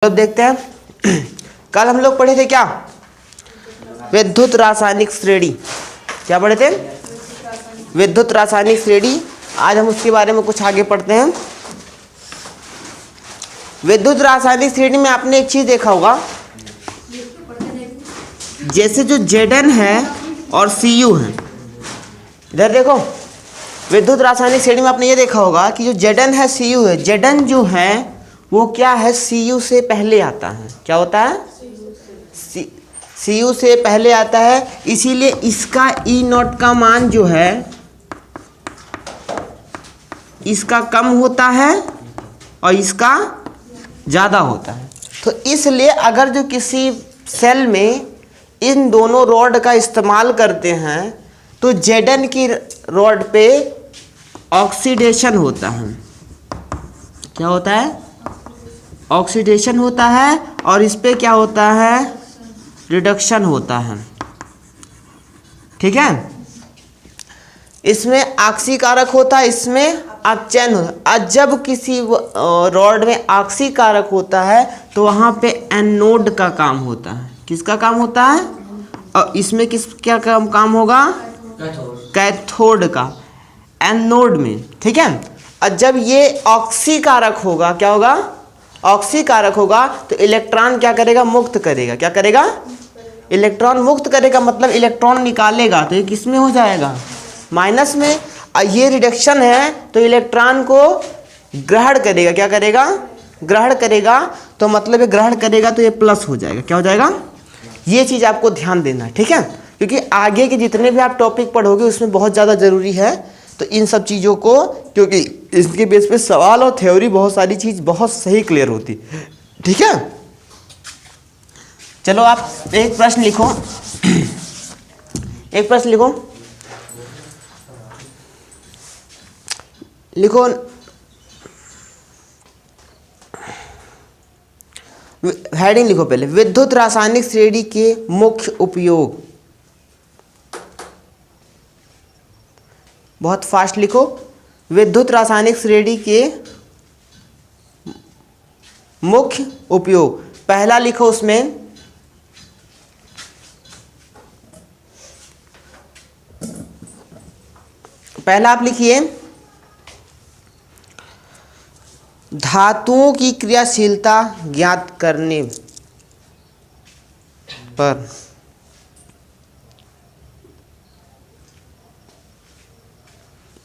लोग देखते हैं। कल हम लोग पढ़े थे क्या? विद्युत रासायनिक श्रेणी। क्या पढ़े थे? विद्युत रासायनिक श्रेणी। आज हम उसके बारे में कुछ आगे पढ़ते हैं। विद्युत रासायनिक श्रेणी में आपने एक चीज देखा होगा, जैसे जो Zn है और Cu है। इधर देखो, विद्युत रासायनिक श्रेणी में आपने ये देखा होगा कि जो Zn है Cu है, Zn जो है वो क्या है, Cu से पहले आता है। क्या होता है? Cu से पहले आता है, इसीलिए इसका E0 का मान जो है इसका कम होता है और इसका ज़्यादा होता है। तो इसलिए अगर जो किसी सेल में इन दोनों रॉड का इस्तेमाल करते हैं तो Zn की रॉड पे ऑक्सीडेशन होता है। क्या होता है? ऑक्सीडेशन होता है। और इस पे क्या होता है? रिडक्शन होता है। ठीक है। इसमें ऑक्सीकारक होता है, इसमें अपचयन होता है। जब किसी रॉड में ऑक्सीकारक होता है तो वहाँ पे एनोड का काम होता है। किसका काम होता है? और इसमें क्या काम होगा? कैथोड का, एनोड में। ठीक है। और जब ये ऑक्सीकारक होगा, क्या होगा? ऑक्सीकारक होगा तो इलेक्ट्रॉन क्या करेगा? मुक्त करेगा। क्या करेगा? इलेक्ट्रॉन मुक्त करेगा, मतलब इलेक्ट्रॉन निकालेगा। तो ये किस में हो जाएगा? माइनस में। और ये रिडक्शन है तो इलेक्ट्रॉन को ग्रहण करेगा। क्या करेगा? ग्रहण करेगा। तो मतलब ये ग्रहण करेगा तो ये प्लस हो जाएगा। क्या हो जाएगा? ये चीज़ आपको ध्यान देना है। ठीक है। क्योंकि आगे के जितने भी आप टॉपिक पढ़ोगे उसमें बहुत ज़्यादा ज़रूरी है। तो इन सब चीज़ों को, क्योंकि इसके बेस पे सवाल और थ्योरी बहुत सारी चीज़ बहुत सही क्लियर होती। ठीक है। चलो आप एक प्रश्न लिखो। एक प्रश्न लिखो। लिखो, हेडिंग लिखो पहले, विद्युत रासायनिक श्रेणी के मुख्य उपयोग। बहुत फास्ट लिखो। विद्युत रासायनिक श्रेणी के मुख्य उपयोग। पहला लिखो, उसमें पहला आप लिखिए, धातुओं की क्रियाशीलता ज्ञात करने पर।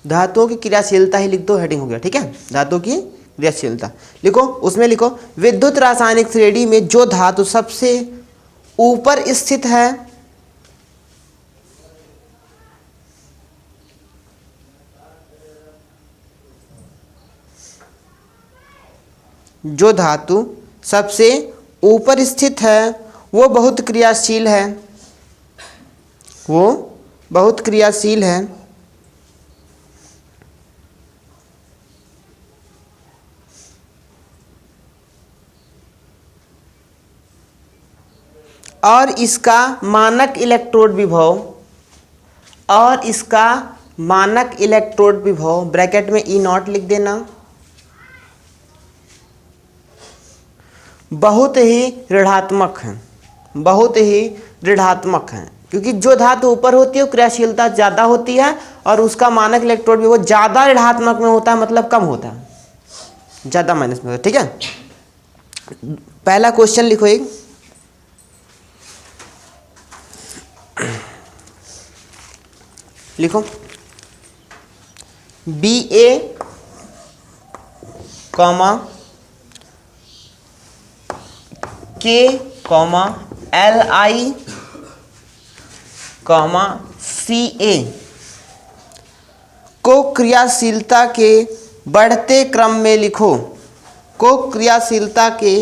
धातुओं की क्रियाशीलता ही लिख दो, हेडिंग हो गया। ठीक है। धातुओं की क्रियाशीलता लिखो। उसमें लिखो, विद्युत रासायनिक श्रेणी में जो धातु सबसे ऊपर स्थित है जो धातु सबसे ऊपर स्थित है वो बहुत क्रियाशील है। वो बहुत क्रियाशील है। और इसका मानक इलेक्ट्रोड विभव, और इसका मानक इलेक्ट्रोड विभव ब्रैकेट में E0 लिख देना, बहुत ही ऋणात्मक है। बहुत ही ऋणात्मक है, क्योंकि जो धातु ऊपर होती है वो क्रियाशीलता ज़्यादा होती है और उसका मानक इलेक्ट्रोड विभव ज़्यादा ऋणात्मक में होता है, मतलब कम होता है, ज़्यादा माइनस में होता है। ठीक है। पहला क्वेश्चन लिखो एक, लिखो, BA comma K comma Li comma Ca को क्रियाशीलता के बढ़ते क्रम में लिखो। को क्रियाशीलता के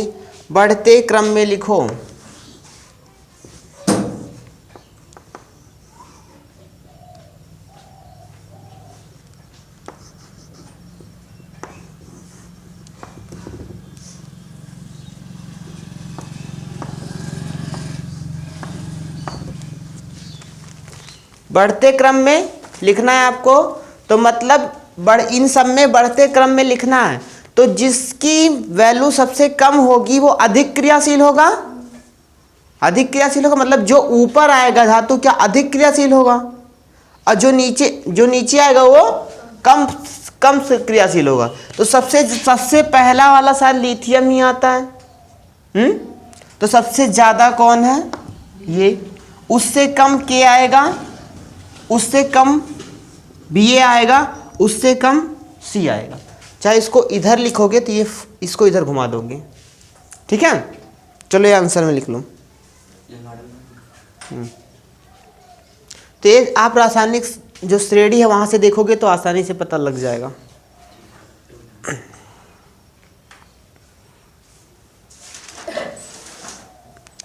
बढ़ते क्रम में लिखो। बढ़ते क्रम में लिखना है आपको। तो मतलब इन सब में बढ़ते क्रम में लिखना है। तो जिसकी वैल्यू सबसे कम होगी वो अधिक क्रियाशील होगा। अधिक क्रियाशील होगा मतलब जो ऊपर आएगा धातु क्या अधिक क्रियाशील होगा, और जो नीचे आएगा वो कम कम क्रियाशील होगा। तो सबसे पहला वाला शायद लिथियम ही आता है। तो सबसे ज्यादा कौन है ये, उससे कम के आएगा, उससे कम बी आएगा, उससे कम सी आएगा। चाहे इसको इधर लिखोगे तो ये इसको इधर घुमा दोगे, ठीक है। चलो ये आंसर में लिख लो। तो ये आप रासायनिक जो श्रेणी है वहां से देखोगे तो आसानी से पता लग जाएगा।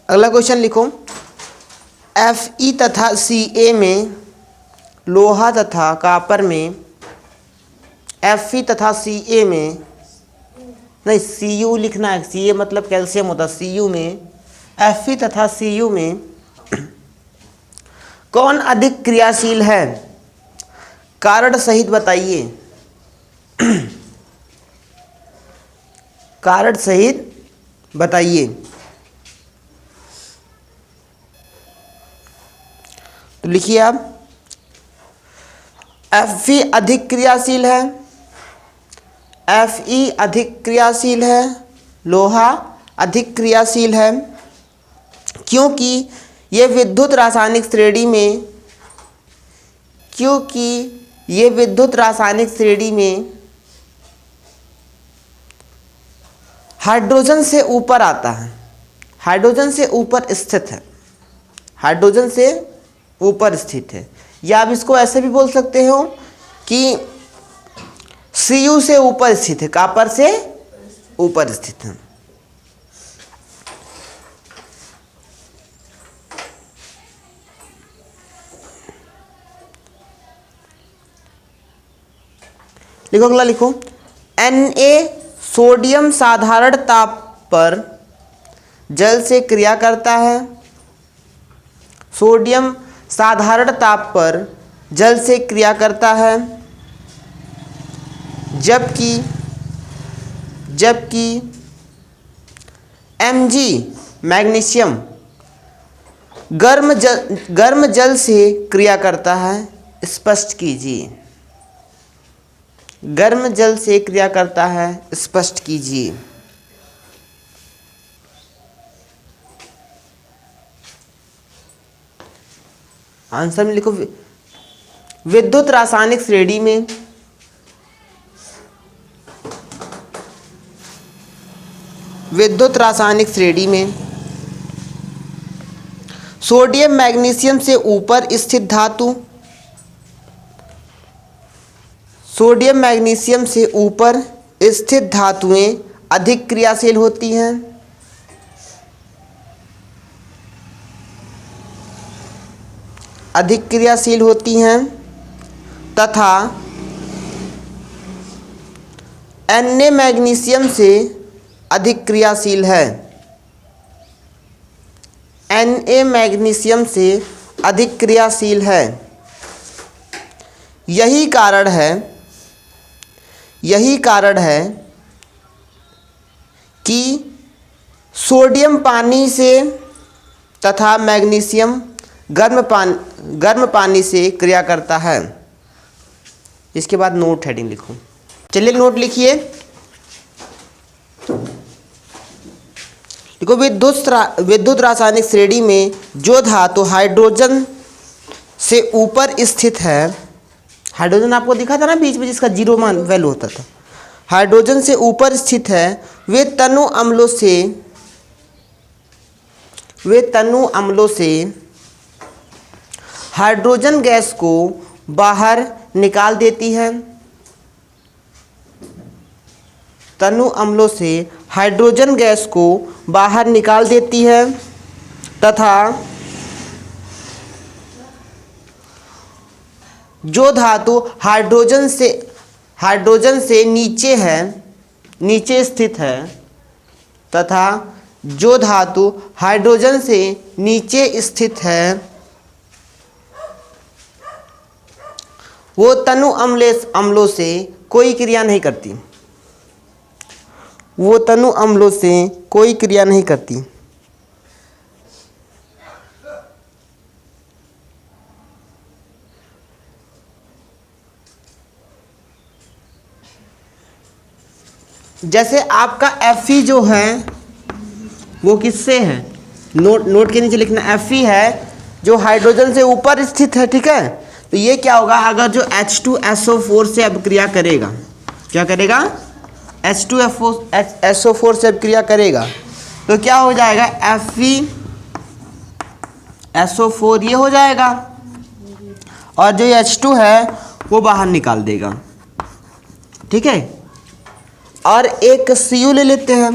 अगला क्वेश्चन लिखो, Fe तथा Ca में लोहा तथा कॉपर में, Fe तथा Ca में नहीं Cu लिखना है, Ca मतलब कैल्शियम होता है। Cu में Fe तथा Cu में कौन अधिक क्रियाशील है, कारण सहित बताइए। कारण सहित बताइए। तो लिखिए आप, Fe अधिक क्रियाशील है, Fe अधिक क्रियाशील है, लोहा अधिक क्रियाशील है, क्योंकि ये विद्युत रासायनिक श्रेणी में, क्योंकि ये विद्युत रासायनिक श्रेणी में हाइड्रोजन से ऊपर आता है, हाइड्रोजन से ऊपर स्थित है, हाइड्रोजन से ऊपर स्थित है। या आप इसको ऐसे भी बोल सकते हो कि Cu से ऊपर स्थित है, कॉपर से ऊपर स्थित है। लिखो अगला लिखो, Na सोडियम साधारण ताप पर जल से क्रिया करता है, सोडियम साधारण ताप पर जल से क्रिया करता है, जबकि Mg मैग्नीशियम गर्म जल से क्रिया करता है। स्पष्ट कीजिए, गर्म जल से क्रिया करता है, स्पष्ट कीजिए। आंसर में लिखो, विद्युत रासायनिक श्रेणी में सोडियम मैग्नीशियम से ऊपर स्थित धातु, सोडियम मैग्नीशियम से ऊपर स्थित धातुएं अधिक क्रियाशील होती हैं, अधिक क्रियाशील होती हैं, तथा Na मैग्नीशियम से अधिक क्रियाशील है, Na मैग्नीशियम से अधिक क्रियाशील है। यही कारण है कि सोडियम पानी से तथा मैग्नीशियम गर्म पानी से क्रिया करता है। इसके बाद नोट हेडिंग लिखो। चलिए नोट लिखिए। देखो, विद्युत रासायनिक श्रेणी में जो धातु हाइड्रोजन से ऊपर स्थित है, हाइड्रोजन आपको दिखा था ना बीच में जिसका 0 मान वैल्यू होता था, हाइड्रोजन से ऊपर स्थित है, वे तनु अम्लों से हाइड्रोजन गैस को बाहर निकाल देती है, तनु अम्लों से हाइड्रोजन गैस को बाहर निकाल देती है, तथा जो धातु हाइड्रोजन से नीचे स्थित है, तथा जो धातु हाइड्रोजन से नीचे स्थित है वो तनु अम्लों से कोई क्रिया नहीं करती, वो तनु अम्लों से कोई क्रिया नहीं करती। जैसे आपका Fe जो है वो किससे है, नोट के नीचे लिखना Fe है जो हाइड्रोजन से ऊपर स्थित है, ठीक है। तो ये क्या होगा, अगर जो H2SO4 से अभिक्रिया करेगा, क्या करेगा, H2SO4 से अभिक्रिया करेगा तो क्या हो जाएगा, FeSO4 ये हो जाएगा और जो H2 है वो बाहर निकाल देगा, ठीक है। और एक Cu ले लेते हैं,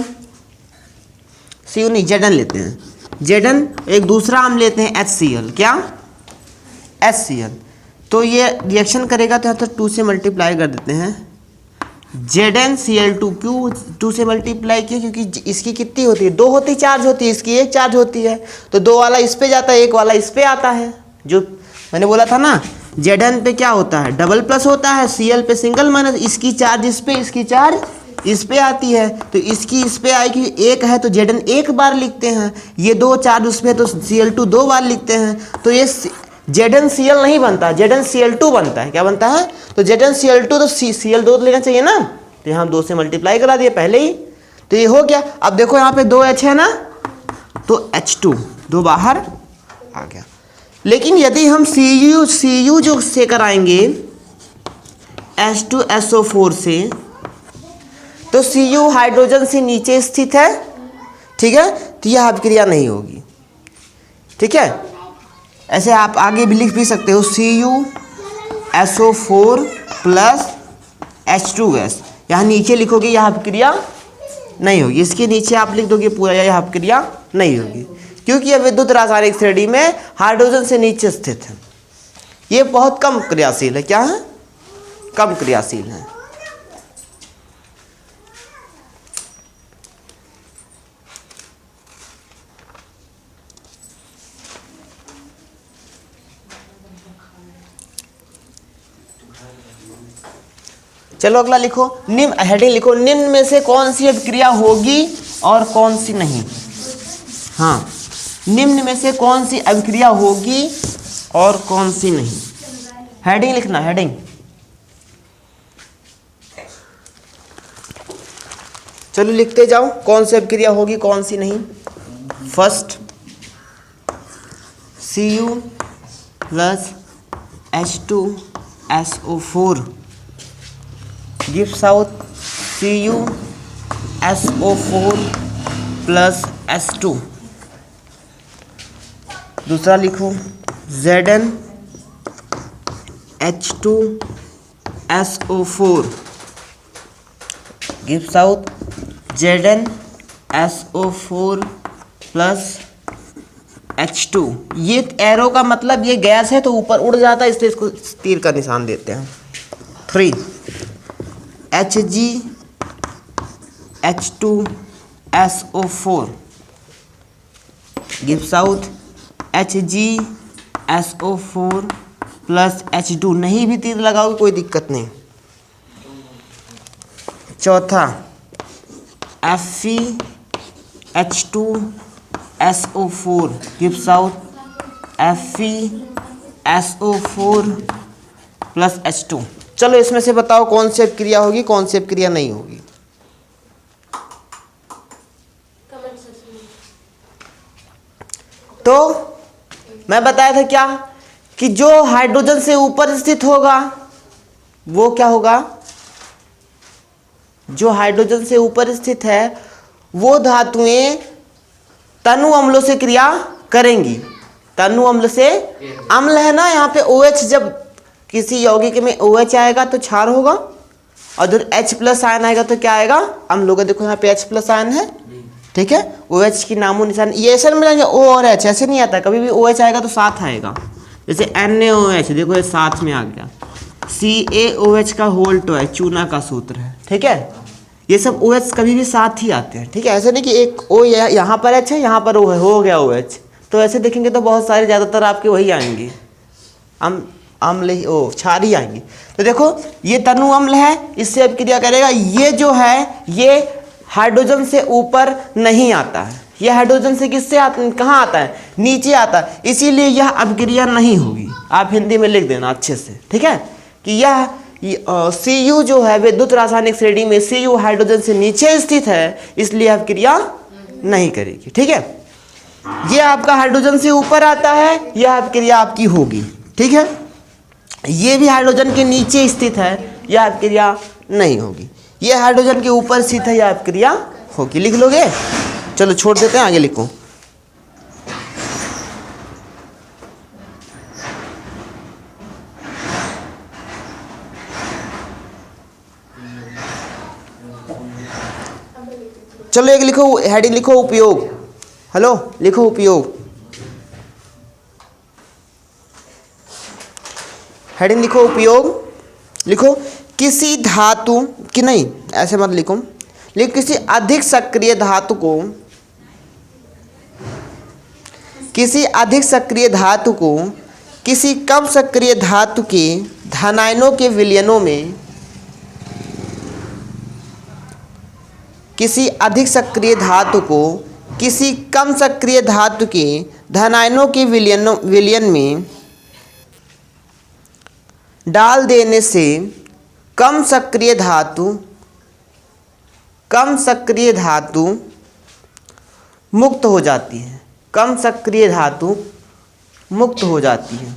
Cu नहीं Zn लेते हैं, Zn, एक दूसरा हम लेते हैं HCl, क्या, HCl। तो ये रिएक्शन करेगा तो यहाँ तो 2 से मल्टीप्लाई कर देते हैं, ZnCl2। क्यों 2 से मल्टीप्लाई किया, क्योंकि इसकी कितनी होती है, 2 होती चार्ज होती है, इसकी 1 चार्ज होती है, तो 2 वाला इस पे जाता है, 1 वाला इस पे आता है। जो मैंने बोला था ना, Zn पे क्या होता है, डबल प्लस होता है, Cl पे सिंगल माइनस, इसकी चार्ज इस पे, इसकी चार्ज इस पे आती है, तो इसकी इस पे आएगी, 1 है तो Zn 1 बार लिखते हैं, ये 2 चार्ज उस पे तो Cl2 2 बार लिखते हैं, तो ये ZnCl नहीं बनता, ZnCl2 बनता है। क्या बनता है, तो ZnCl2 तो Cl2 तो लेना चाहिए ना, तो यहाँ हम 2 से मल्टीप्लाई करा दिए पहले ही, तो ये हो गया। अब देखो यहाँ पे 2H है ना, तो H2 2 बाहर आ गया। लेकिन यदि हम Cu जो से कराएंगे H2SO4 से, तो Cu हाइड्रोजन से नीचे स्थित है, ठीक है, तो यह अभिक्रिया नहीं होगी, ठीक है। ऐसे आप आगे भी लिख भी सकते हो, CuSO4 प्लस H2S, यहाँ नीचे लिखोगे यह अभिक्रिया नहीं होगी, इसके नीचे आप लिख दोगे पूरा यह अभिक्रिया नहीं होगी, क्योंकि यह विद्युत रासायनिक श्रेणी में हाइड्रोजन से नीचे स्थित है, ये बहुत कम क्रियाशील है। क्या है, कम क्रियाशील है। चलो अगला लिखो, निम्न हेडिंग लिखो, निम्न में से कौन सी अभिक्रिया होगी और कौन सी नहीं। हाँ, निम्न में से कौन सी अभिक्रिया होगी और कौन सी नहीं, हेडिंग लिखना, हेडिंग। चलो लिखते जाओ, कौन सी अभिक्रिया होगी कौन सी नहीं। First, Cu plus H2SO4 gives out CuSO4 plus H2। दूसरा लिखो, Zn H2SO4 gives out ZnSO4 plus H2। ये एरो का मतलब ये गैस है तो ऊपर उड़ जाता है, इसलिए इसको तीर का निशान देते हैं। 3 HgH2SO4 gives out HgSO4 plus H2। नहीं भी तीर लगाओगे कोई दिक्कत नहीं। चौथा, FeH2SO4 gives out FeSO4 plus H2। चलो इसमें से बताओ कौन सी क्रिया होगी कौन सी क्रिया नहीं होगी। तो मैं बताया था क्या कि जो हाइड्रोजन से ऊपर स्थित होगा वो क्या होगा, जो हाइड्रोजन से ऊपर स्थित है वो धातुएं तनु अम्लों से क्रिया करेंगी। तनु अम्ल से, अम्ल है ना यहाँ पे OH, जब किसी यौगिक में OH आएगा तो क्षार होगा और जब H प्लस आयन आएगा तो क्या आएगा, अम्ल होगा। देखो यहाँ पे H प्लस आयन है, ठीक है, OH की नामो निशान ये ऐसे मिलेंगे, O और H ऐसे नहीं आता, कभी भी OH आएगा तो साथ आएगा। जैसे NaOH, देखो ये साथ में आ गया। CaOH का होल टू है, चूना का सूत्र है, ठीक है। ये सब OH कभी भी साथ ही आते हैं, ठीक है। ऐसे नहीं कि एक O यहाँ पर H है यहाँ पर O है, हो गया OH। तो ऐसे देखेंगे तो बहुत सारे ज़्यादातर आपके वही आएंगे, अम्ल ओ क्षार ही आएंगे। तो देखो ये तनु अम्ल है, इससे अब क्रिया करेगा। ये जो है ये हाइड्रोजन से ऊपर नहीं आता है, यह हाइड्रोजन से किससे कहाँ आता है, नीचे आता है, इसीलिए यह अभिक्रिया नहीं होगी। आप हिंदी में लिख देना अच्छे से, ठीक है, कि यह Cu जो है विद्युत रासायनिक श्रेणी में Cu हाइड्रोजन से नीचे स्थित है, इसलिए अभिक्रिया नहीं करेगी। ठीक है, ये आपका हाइड्रोजन से ऊपर आता है, यह अभिक्रिया आपकी होगी। ठीक है, ये भी हाइड्रोजन के नीचे स्थित है, यह अभिक्रिया नहीं होगी। ये हाइड्रोजन के ऊपर स्थित है, यह अभिक्रिया होगी। लिख लोगे? चलो छोड़ देते हैं, आगे लिखो। चलो एक लिखो, हेडिंग लिखो उपयोग। हेलो, लिखो उपयोग, हेडिंग लिखो उपयोग। लिखो किसी धातु की, नहीं ऐसे मत लिखो, लिखो किसी अधिक सक्रिय धातु को, किसी अधिक सक्रिय धातु को किसी कम सक्रिय धातु के धनायनों के विलयनों में, किसी अधिक सक्रिय धातु को किसी कम सक्रिय धातु के धनायनों के विलयन में डाल देने से कम सक्रिय धातु मुक्त हो जाती है। कम सक्रिय धातु मुक्त हो जाती है।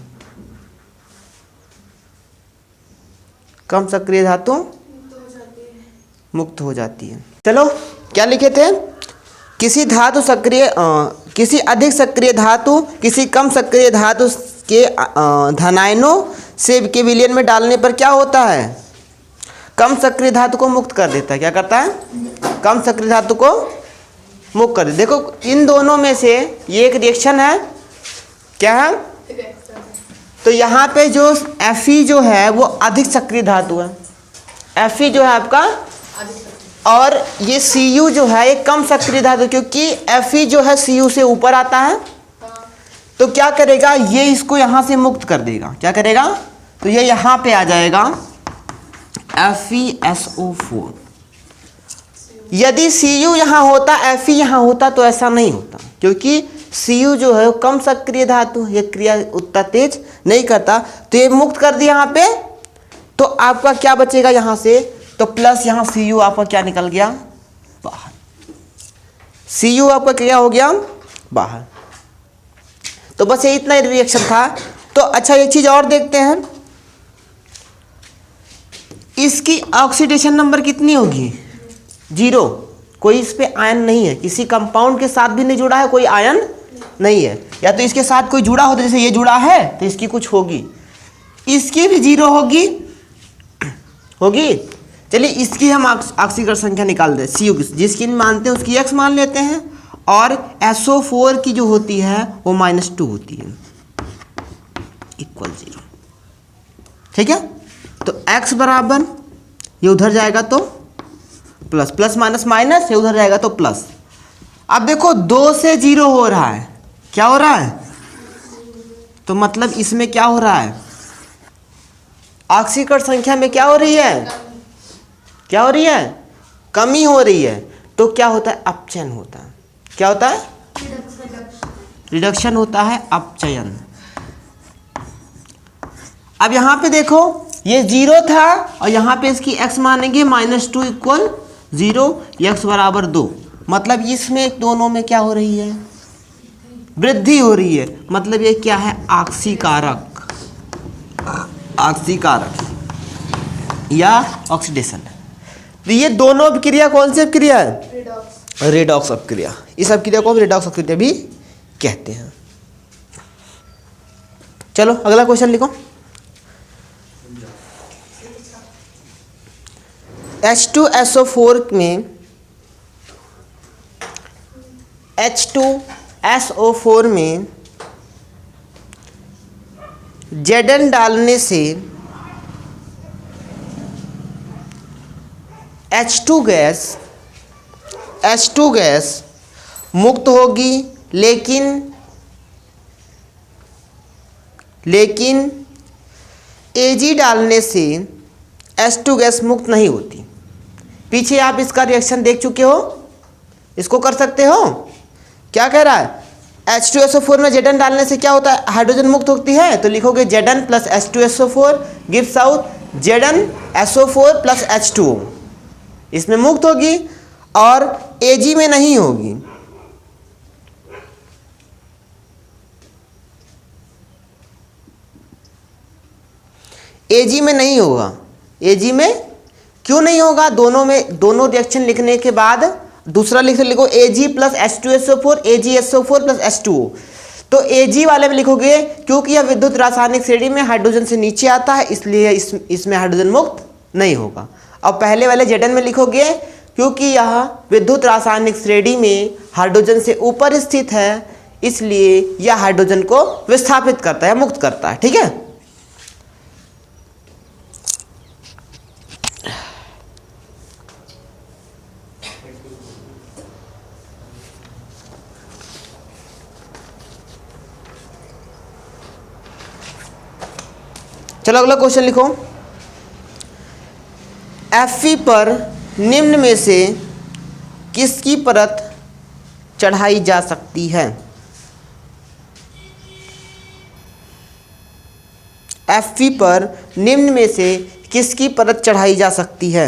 कम सक्रिय धातु मुक्त हो जाती है। चलो क्या लिखे थे? किसी धातु सक्रिय किसी अधिक सक्रिय धातु किसी कम सक्रिय धातु के धनायनों से के विलयन में डालने पर क्या होता है? कम सक्रिय धातु को मुक्त कर देता है। क्या करता है? कम सक्रिय धातु को मुक्त कर देता है। देखो इन दोनों में से ये एक रिएक्शन है, क्या है? तो यहाँ पे जो Fe जो है वो अधिक सक्रिय धातु है, Fe जो है आपका, और ये Cu जो है ये कम सक्रिय धातु, क्योंकि Fe जो है Cu से ऊपर आता है। तो क्या करेगा, ये इसको यहाँ से मुक्त कर देगा। क्या करेगा? तो ये यहाँ पे आ जाएगा FeSO4। यदि Cu यहाँ होता, Fe यहाँ होता तो ऐसा नहीं होता, क्योंकि Cu जो है वो कम सक्रिय धातु, ये क्रिया उतना तेज नहीं करता। तो ये मुक्त कर दिया यहाँ पे, तो आपका क्या बचेगा यहाँ से? तो प्लस यहाँ Cu आपका क्या निकल गया? बाहर। Cu आपका क्या हो गया? बाहर। तो बस ये इतना रिएक्शन था। तो अच्छा एक चीज और देखते हैं, इसकी ऑक्सीडेशन नंबर कितनी होगी? 0। कोई इस पे आयन नहीं है, किसी कंपाउंड के साथ भी नहीं जुड़ा है, कोई आयन नहीं है। या तो इसके साथ कोई जुड़ा होता, जैसे ये जुड़ा है तो इसकी कुछ होगी, इसकी भी 0 होगी। चलिए इसकी हम ऑक्सीकरण संख्या निकाल दें। Cu जिसकी मानते हैं उसकी x मान लेते हैं, और SO4 की जो होती है वो -2 होती है, इक्वल 0। ठीक है, तो x बराबर ये उधर जाएगा तो प्लस, प्लस माइनस माइनस, ये उधर जाएगा तो प्लस। अब देखो 2 से 0 हो रहा है, क्या हो रहा है? तो मतलब इसमें क्या हो रहा है? ऑक्सीकरण संख्या में क्या हो रही है? क्या हो रही है? कमी हो रही है। तो क्या होता है? अपचयन होता है। क्या होता है? रिडक्शन होता है, अपचयन। अब यहाँ पे देखो ये 0 था, और यहाँ पे इसकी x मानेंगे -2 इक्वल 0, x बराबर 2। मतलब इसमें दोनों में क्या हो रही है? वृद्धि हो रही है। मतलब ये क्या है? ऑक्सीकारक, ऑक्सीकारक या ऑक्सीडेशन। तो ये दोनों क्रिया कौन सी क्रिया है? रेडॉक्स अपक्रिया। इस अपक्रिया को हम रेडॉक्स अपक्रिया भी कहते हैं। चलो अगला क्वेश्चन लिखो। H2SO4 में H2SO4 में Zn डालने से H2 गैस मुक्त होगी, लेकिन Ag डालने से H2 गैस मुक्त नहीं होती। पीछे आप इसका रिएक्शन देख चुके हो, इसको कर सकते हो। क्या कह रहा है, H2SO4 में Zn डालने से क्या होता है, हाइड्रोजन मुक्त होती है, तो लिखोगे Zn plus H2SO4 gives out ZnSO4 plus H2O, इसमें मुक्त होगी और Ag में नहीं होगी। Ag में नहीं होगा। Ag में क्यों नहीं होगा, दोनों रिएक्शन लिखने के बाद दूसरा लिखो Ag plus H2SO4 AgSO4 plus H2O। तो Ag वाले में लिखोगे क्योंकि यह विद्युत रासायनिक श्रेणी में हाइड्रोजन से नीचे आता है, इसलिए इसमें हाइड्रोजन मुक्त नहीं होगा। और पहले वाले Zn में लिखोगे क्योंकि यह विद्युत रासायनिक श्रेणी में हाइड्रोजन से ऊपर स्थित है, इसलिए यह हाइड्रोजन को विस्थापित करता है, मुक्त करता है। ठीक है, चलो अगला क्वेश्चन लिखो। Fe पर निम्न में से किसकी परत चढ़ाई जा सकती है। Fe पर निम्न में से किसकी परत चढ़ाई जा सकती है।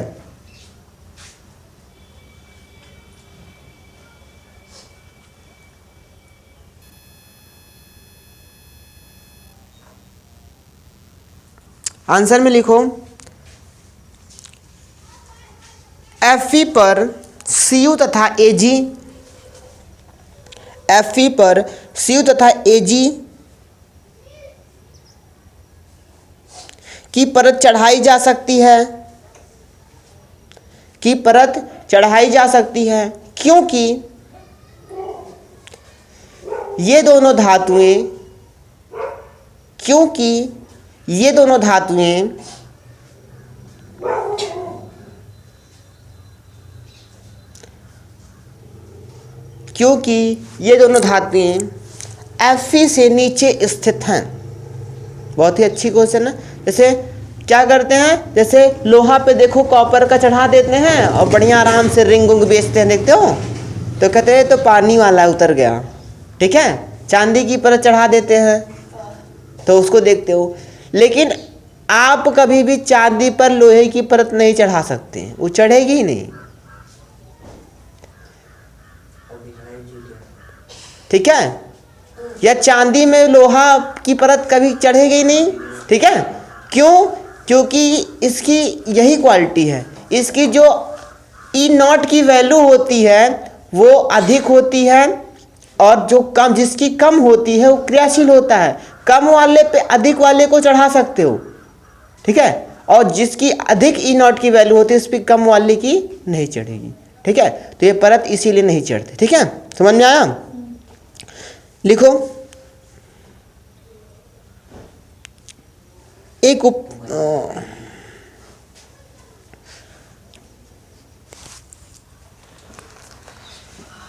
आंसर में लिखो Fe पर Cu तथा Ag, Fe पर Cu तथा Ag की परत चढ़ाई जा सकती है, की परत चढ़ाई जा सकती है, क्योंकि ये दोनों धातुएं Fe से नीचे स्थित हैं। बहुत ही अच्छी क्वेश्चन है। जैसे क्या करते हैं, जैसे लोहा पे देखो कॉपर का चढ़ा देते हैं और बढ़िया आराम से रिंग उंग बेचते हैं, देखते हो, तो कहते हैं तो पानी वाला उतर गया। ठीक है, चांदी की परत चढ़ा देते हैं तो उसको देखते हो, लेकिन आप कभी भी चांदी पर लोहे की परत नहीं चढ़ा सकते, वो चढ़ेगी ही नहीं। ठीक है, या चांदी में लोहा की परत कभी चढ़ेगी ही नहीं। ठीक है, क्यों, क्योंकि इसकी यही क्वालिटी है, इसकी जो E0 की वैल्यू होती है वो अधिक होती है, और जो कम, जिसकी कम होती है वो क्रियाशील होता है। कम वाले पे अधिक वाले को चढ़ा सकते हो। ठीक है, और जिसकी अधिक E0 की वैल्यू होती है उस पर कम वाले की नहीं चढ़ेगी। ठीक है, तो ये परत इसीलिए नहीं चढ़ती। ठीक है, समझ में आया। लिखो एक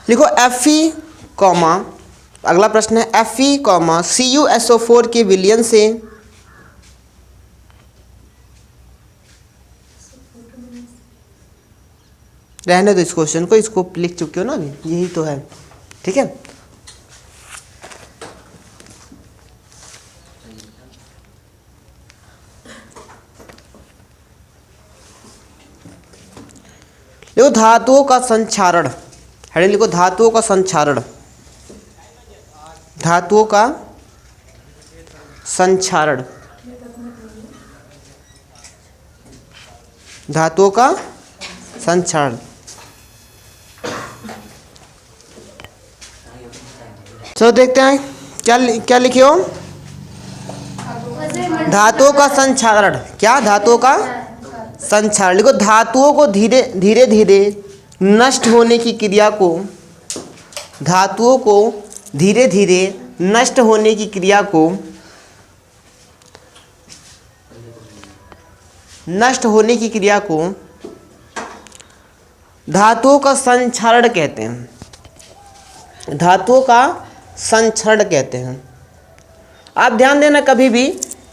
लिखो Fe कॉमा, अगला प्रश्न है Fe कॉमा CuSO4 के विलयन से रहने दो इस क्वेश्चन को, इसको लिख चुके हो ना अभी, यही तो है। ठीक है, देखो धातुओं का संक्षारण, हेडिंग लिखो धातुओं का संक्षारण, धातुओं का संक्षारण, धातुओं का संक्षारण। चलो देखते हैं क्या लिखे हो। धातुओं का संक्षारण, क्या, धातुओं का संक्षारण। लिखो धातुओं को धीरे धीरे नष्ट होने की क्रिया को, धातुओं को धीरे धीरे नष्ट होने की क्रिया को, नष्ट होने की क्रिया को धातुओं का संक्षारण कहते हैं। धातुओं का संक्षारण कहते हैं। आप ध्यान देना कभी भी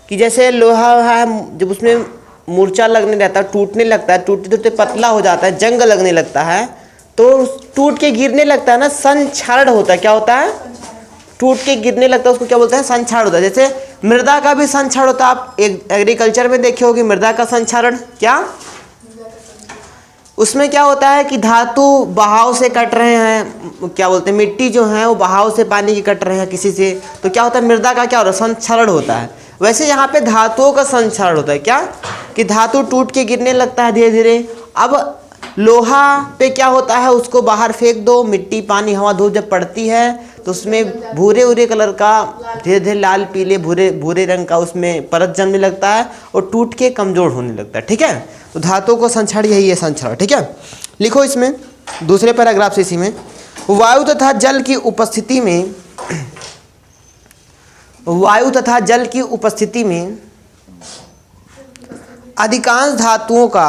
कि जैसे लोहा है, जब उसमें मूर्छा लगने लगता है, टूटने लगता है, टूटते टूटते पतला हो जाता है, जंग लगने लगता है, तो टूट के गिरने लगता है ना, संक्षारण होता है। क्या होता है? टूट के गिरने लगता है, उसको क्या बोलते हैं? संक्षारण होता है। जैसे मृदा का भी संक्षारण होता है, आप एग्रीकल्चर में देखे होगे मृदा का संक्षारण। क्या उसमें क्या होता है कि धातु बहाव से कट रहे हैं, क्या बोलते हैं, मिट्टी जो है वो बहाव से पानी की कट रहे हैं किसी से, तो क्या होता है? मृदा का क्या हो रहा है? संक्षारण होता है। वैसे यहाँ पे धातुओं का संक्षारण होता है। क्या कि धातु टूट के गिरने लगता है धीरे धीरे। अब लोहा पे क्या होता है? उसको बाहर फेंक दो, मिट्टी पानी हवा धूप जब पड़ती है तो उसमें भूरे भूरे कलर का, धीरे धीरे लाल पीले भूरे भूरे रंग का उसमें परत जमने लगता है और टूट के कमजोर होने लगता है। ठीक है, तो धातुओं को संक्षारण यही है, संक्षारण। ठीक है, लिखो इसमें दूसरे पैराग्राफ से इसी में, वायु तथा जल की उपस्थिति में, वायु तथा जल की उपस्थिति में अधिकांश धातुओं का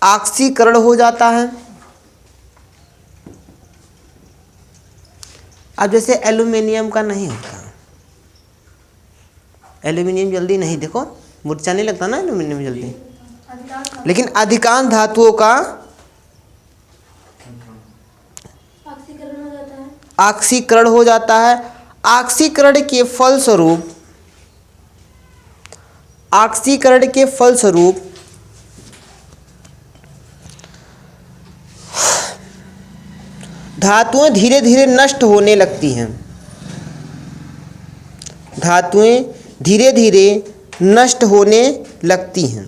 ऑक्सीकरण हो जाता है। अब जैसे एल्यूमिनियम का नहीं होता, एल्यूमिनियम जल्दी नहीं, देखो मूर्छा नहीं लगता ना एल्यूमिनियम जल्दी, लेकिन अधिकांश धातुओं का ऑक्सीकरण हो जाता है। ऑक्सीकरण के फलस्वरूप, ऑक्सीकरण के फलस्वरूप धातुएं धीरे धीरे नष्ट होने लगती हैं, धातुएं धीरे धीरे नष्ट होने लगती हैं।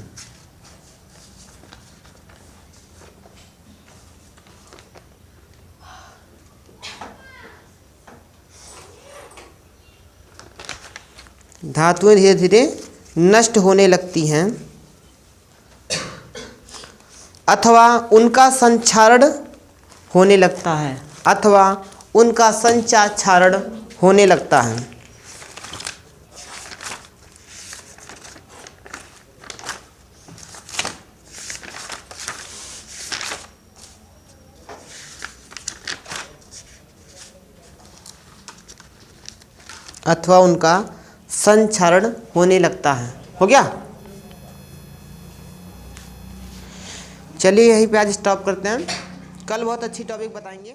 धातुएं धीरे धीरे नष्ट होने लगती हैं अथवा उनका संक्षारण होने लगता है, अथवा उनका संचाक्षारण होने लगता है। अथवा उनका संक्षारण होने लगता है। हो गया? चलिए यहीं पे आज स्टॉप करते हैं, कल बहुत अच्छी टॉपिक बताएंगे।